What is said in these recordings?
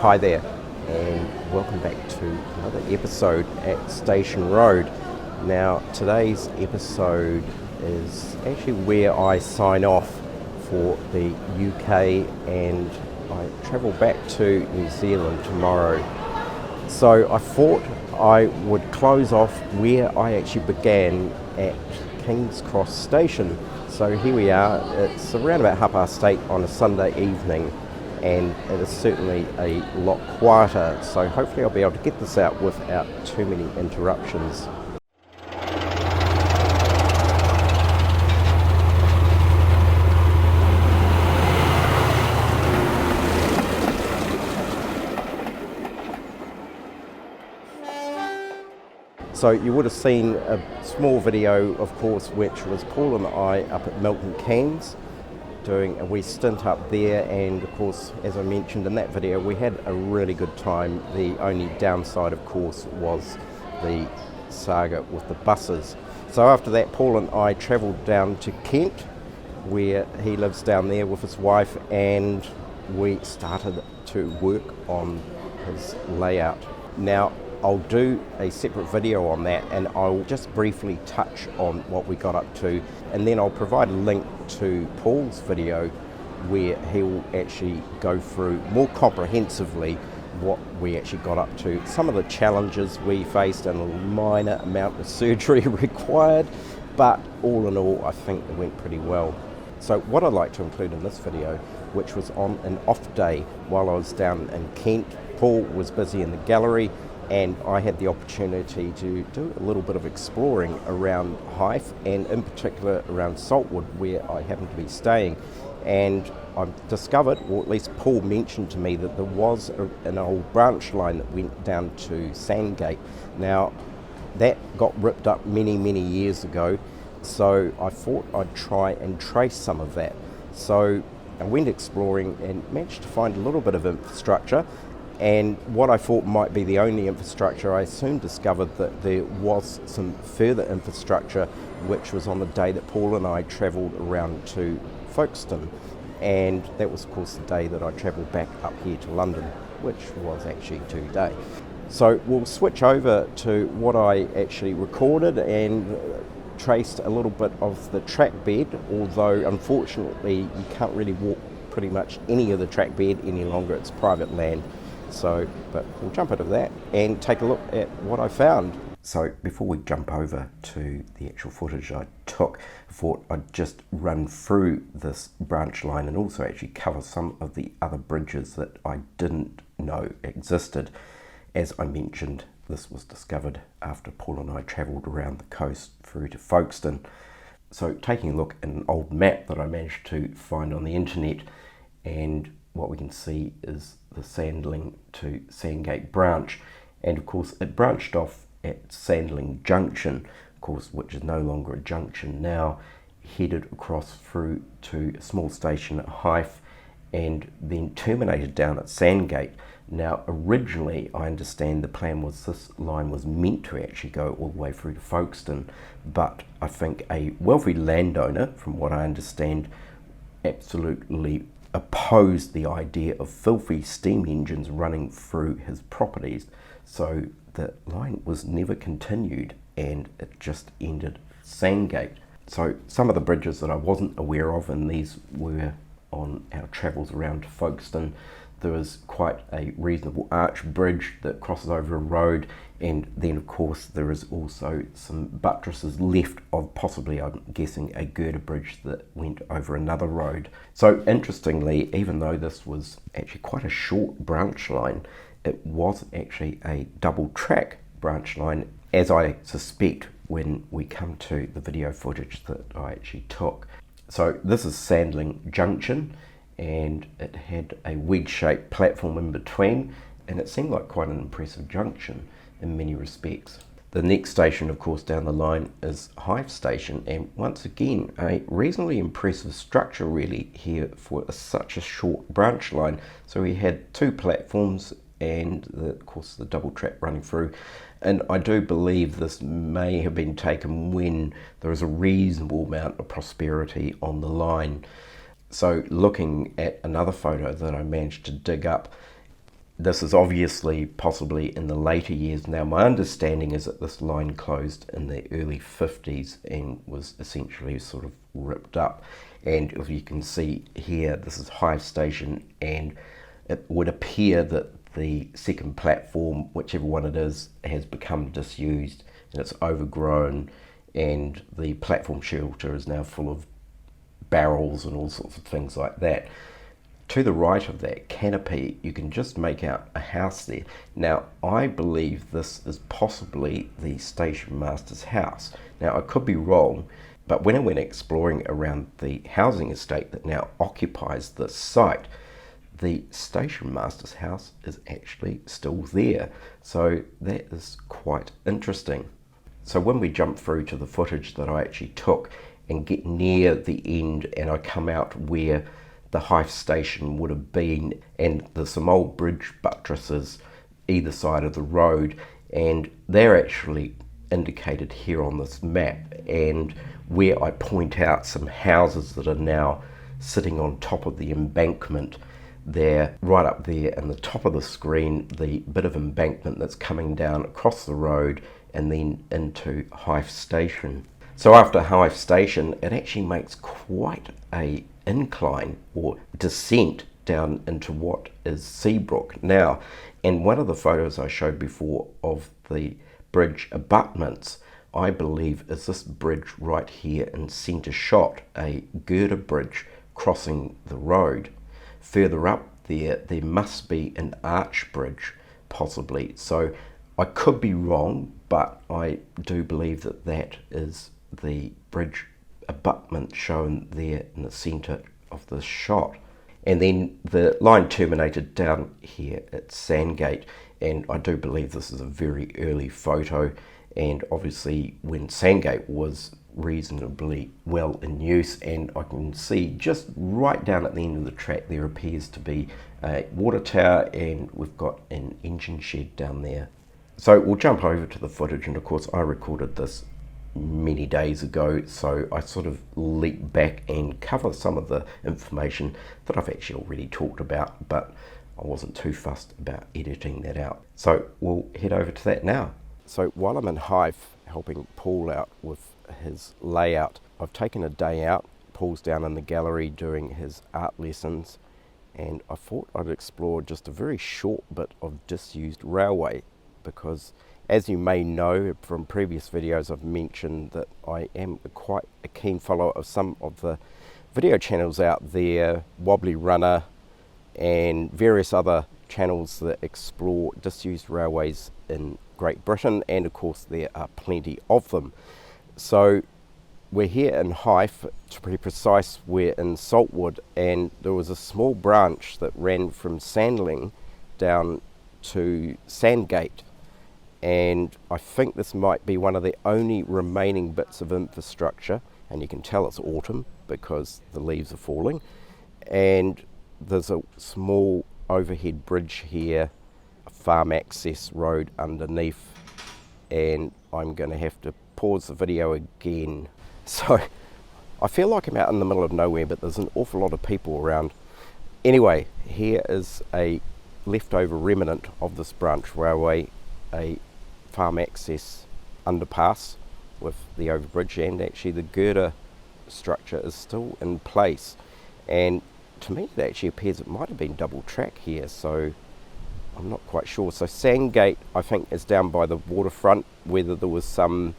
Hi there, and welcome back to another episode at Station Road. Now, today's episode is actually where I sign off for the UK and I travel back to New Zealand tomorrow. So I thought I would close off where I actually began at King's Cross Station. So here we are, it's around about 8:30 on a Sunday evening, and it is certainly a lot quieter, so hopefully I'll be able to get this out without too many interruptions. So you would have seen a small video, of course, which was Paul and I up at Milton Keynes doing a wee stint up there, and of course, as I mentioned in that video, we had a really good time. The only downside, of course, was the saga with the buses. So after that, Paul and I travelled down to Kent, where he lives down there with his wife, and we started to work on his layout. Now, I'll do a separate video on that, and I'll just briefly touch on what we got up to, and then I'll provide a link to Paul's video where he'll actually go through more comprehensively what we actually got up to, some of the challenges we faced, and a minor amount of surgery required, but all in all I think it went pretty well. So what I'd like to include in this video, which was on an off day while I was down in Kent, Paul was busy in the gallery, and I had the opportunity to do a little bit of exploring around Hythe, and in particular around Saltwood, where I happened to be staying. And I discovered, or at least Paul mentioned to me, that there was an old branch line that went down to Sandgate. Now, that got ripped up many years ago, so I thought I'd try and trace some of that. So I went exploring and managed to find a little bit of infrastructure. And what I thought might be the only infrastructure, I soon discovered that there was some further infrastructure, which was on the day that Paul and I travelled around to Folkestone. And that was, of course, the day that I travelled back up here to London, which was actually today. So we'll switch over to what I actually recorded and traced a little bit of the track bed, although unfortunately you can't really walk pretty much any of the track bed any longer, it's private land. So, but we'll jump into that and take a look at what I found. So before we jump over to the actual footage I took, I thought I'd just run through this branch line and also actually cover some of the other bridges that I didn't know existed. As I mentioned, this was discovered after Paul and I travelled around the coast through to Folkestone. So taking a look at an old map that I managed to find on the internet, and what we can see is the Sandling to Sandgate branch, and of course it branched off at Sandling Junction, of course, which is no longer a junction now, headed across through to a small station at Hythe, and then terminated down at Sandgate. Now originally I understand the plan was this line was meant to actually go all the way through to Folkestone, but I think a wealthy landowner, from what I understand, absolutely opposed the idea of filthy steam engines running through his properties, so the line was never continued and it just ended Sandgate. So some of the bridges that I wasn't aware of, and these were on our travels around to Folkestone, there was quite a reasonable arch bridge that crosses over a road, and then of course there is also some buttresses left of possibly, I'm guessing, a girder bridge that went over another road. So interestingly, even though this was actually quite a short branch line, it was actually a double track branch line, as I suspect when we come to the video footage that I actually took. So this is Sandling Junction, and it had a wedge-shaped platform in between, and it seemed like quite an impressive junction in many respects. The next station, of course, down the line is Hythe Station, and once again a reasonably impressive structure really here for such a short branch line. So we had two platforms and of course the double track running through, and I do believe this may have been taken when there was a reasonable amount of prosperity on the line. So looking at another photo that I managed to dig up, This is obviously possibly in the later years. Now, my understanding is that this line closed in the early 50s and was essentially sort of ripped up. And if you can see here, this is Hive Station, and it would appear that the second platform, whichever one it is, has become disused and it's overgrown, and the platform shelter is now full of barrels and all sorts of things like that. To the right of that canopy, you can just make out a house there. Now, I believe this is possibly the station master's house. Now, I could be wrong, but when I went exploring around the housing estate that now occupies this site, the station master's house is actually still there. So that is quite interesting. So when we jump through to the footage that I actually took and get near the end, and I come out where the Hive Station would have been, and there's some old bridge buttresses either side of the road, and they're actually indicated here on this map, and where I point out some houses that are now sitting on top of the embankment. They're right up there in the top of the screen, the bit of embankment that's coming down across the road and then into Hive Station. So after Hive Station, it actually makes quite a incline or descent down into what is Seabrook now. And one of the photos I showed before of the bridge abutments, I believe, is this bridge right here in centre shot, a girder bridge crossing the road. Further up there must be an arch bridge, possibly. So I could be wrong, but I do believe that that is the bridge abutment shown there in the centre of the shot. And then the line terminated down here at Sandgate, and I do believe this is a very early photo, and obviously when Sandgate was reasonably well in use, and I can see just right down at the end of the track there appears to be a water tower, and we've got an engine shed down there. So we'll jump over to the footage, and of course I recorded this many days ago, so I sort of leap back and cover some of the information that I've actually already talked about, but I wasn't too fussed about editing that out. So we'll head over to that now. So while I'm in Hive helping Paul out with his layout, I've taken a day out. Paul's down in the gallery doing his art lessons, and I thought I'd explore just a very short bit of disused railway, because as you may know from previous videos, I've mentioned that I am quite a keen follower of some of the video channels out there, Wobbly Runner and various other channels that explore disused railways in Great Britain, and of course there are plenty of them. So we're here in Hythe, to be precise, we're in Saltwood, and there was a small branch that ran from Sandling down to Sandgate, and I think this might be one of the only remaining bits of infrastructure, and you can tell it's autumn because the leaves are falling, and there's a small overhead bridge here, a farm access road underneath, and I'm going to have to pause the video again. So I feel like I'm out in the middle of nowhere, but there's an awful lot of people around. Anyway, here is a leftover remnant of this branch railway, a farm access underpass with the overbridge, and actually the girder structure is still in place, and to me it actually appears it might have been double track here, so I'm not quite sure. So Sandgate, I think, is down by the waterfront, whether there was some,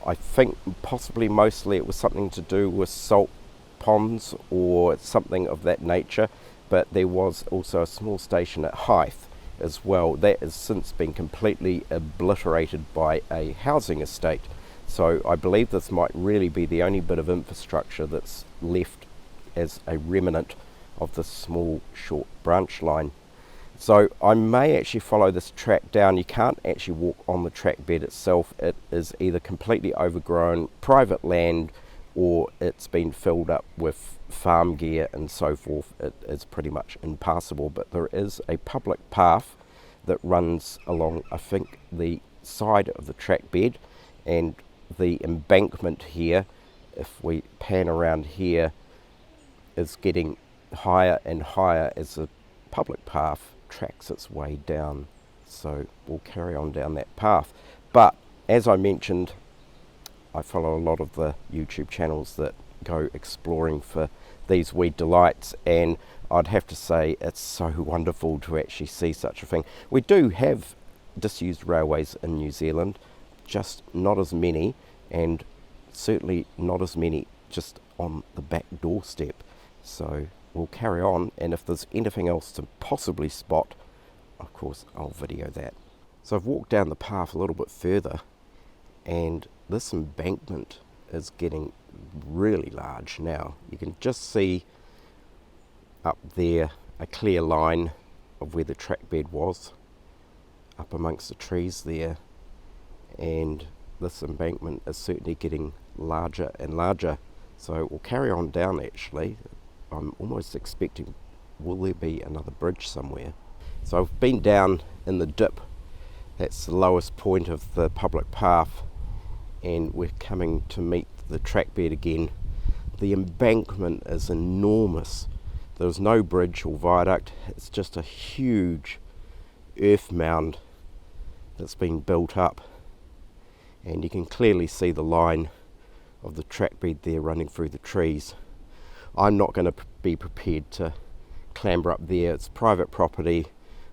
I think possibly mostly it was something to do with salt ponds or something of that nature, but there was also a small station at Hythe as well. That has since been completely obliterated by a housing estate. So I believe this might really be the only bit of infrastructure that's left as a remnant of this small short branch line. So I may actually follow this track down. You can't actually walk on the track bed itself. It is either completely overgrown private land, or it's been filled up with farm gear and so forth. It is pretty much impassable, but there is a public path that runs along, I think, the side of the track bed, and the embankment here, if we pan around here, is getting higher and higher as the public path tracks its way down. So we'll carry on down that path. But as I mentioned, I follow a lot of the YouTube channels that go exploring for these weed delights, and I'd have to say it's so wonderful to actually see such a thing. We do have disused railways in New Zealand, just not as many, and certainly not as many just on the back doorstep. So we'll carry on, and if there's anything else to possibly spot, of course I'll video that. So I've walked down the path a little bit further, and this embankment is getting really large now. You can just see up there a clear line of where the track bed was, up amongst the trees there, and this embankment is certainly getting larger and larger. So we'll carry on down. Actually, I'm almost expecting, will there be another bridge somewhere? So I've been down in the dip, that's the lowest point of the public path, and we're coming to meet the track bed again. The embankment is enormous. There's no bridge or viaduct, it's just a huge earth mound that's been built up, and you can clearly see the line of the track bed there running through the trees. I'm not going to be prepared to clamber up there. It's private property.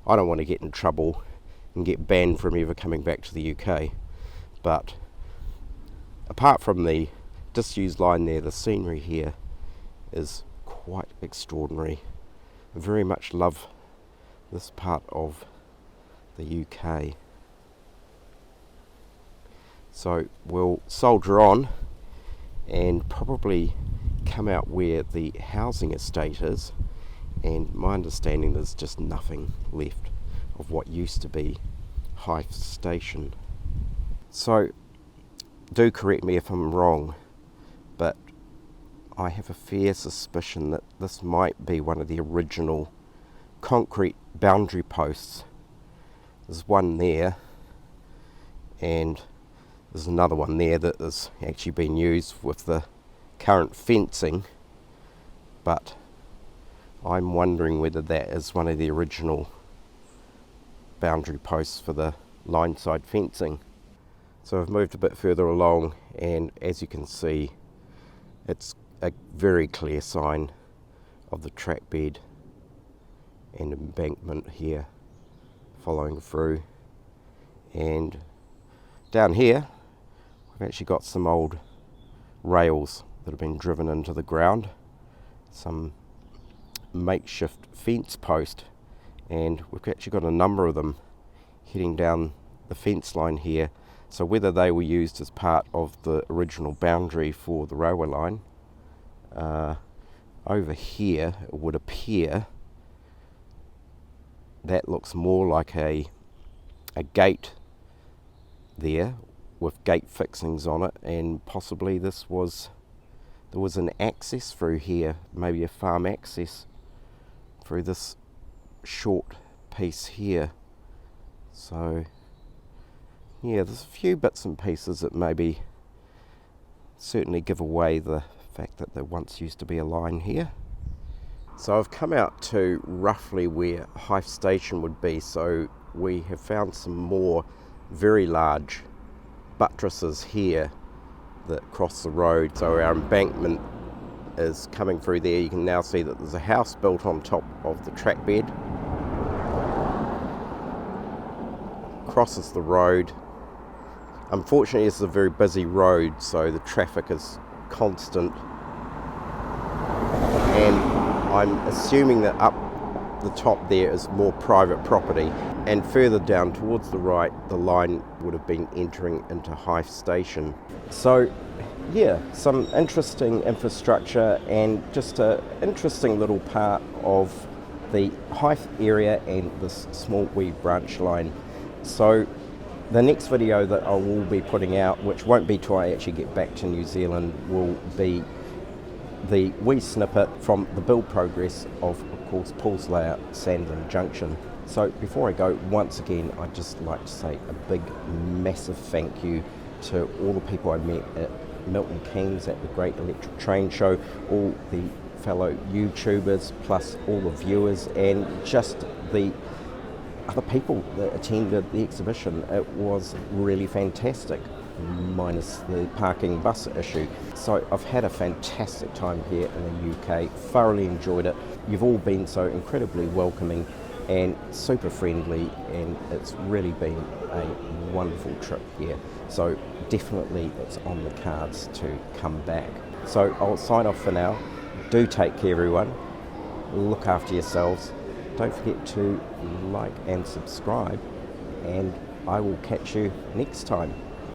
I don't want to get in trouble and get banned from ever coming back to the UK. But apart from the disused line there, the scenery here is quite extraordinary. I very much love this part of the UK. So we'll soldier on and probably come out where the housing estate is, and my understanding there's just nothing left of what used to be Hythe Station. So do correct me if I'm wrong, but I have a fair suspicion that this might be one of the original concrete boundary posts. There's one there, and there's another one there that has actually been used with the current fencing, but I'm wondering whether that is one of the original boundary posts for the line side fencing. So I've moved a bit further along, and as you can see, it's a very clear sign of the track bed and embankment here following through. And down here we've actually got some old rails that have been driven into the ground, some makeshift fence post, and we've actually got a number of them heading down the fence line here. So whether they were used as part of the original boundary for the railway line, over here it would appear that looks more like a gate there with gate fixings on it, and possibly there was an access through here, maybe a farm access through this short piece here. So yeah, there's a few bits and pieces that maybe certainly give away the fact that there once used to be a line here. So I've come out to roughly where Hythe Station would be, so we have found some more very large buttresses here that cross the road. So our embankment is coming through there. You can now see that there's a house built on top of the track bed, crosses the road. Unfortunately, this is a very busy road, so the traffic is constant, and I'm assuming that up the top there is more private property, and further down towards the right the line would have been entering into Hythe Station. So yeah, some interesting infrastructure and just an interesting little part of the Hythe area and this small wee branch line. So the next video that I will be putting out, which won't be till I actually get back to New Zealand, will be the wee snippet from the build progress of course, Paul's layout, Sandgate Junction. So before I go, once again, I'd just like to say a big, massive thank you to all the people I met at Milton Keynes at the Great Electric Train Show, all the fellow YouTubers, plus all the viewers, and just the other people that attended the exhibition. It was really fantastic, minus the parking bus issue. So I've had a fantastic time here in the UK, thoroughly enjoyed it. You've all been so incredibly welcoming and super friendly, and it's really been a wonderful trip here. So definitely it's on the cards to come back. So I'll sign off for now. Do take care, everyone. Look after yourselves. Don't forget to like and subscribe, and I will catch you next time.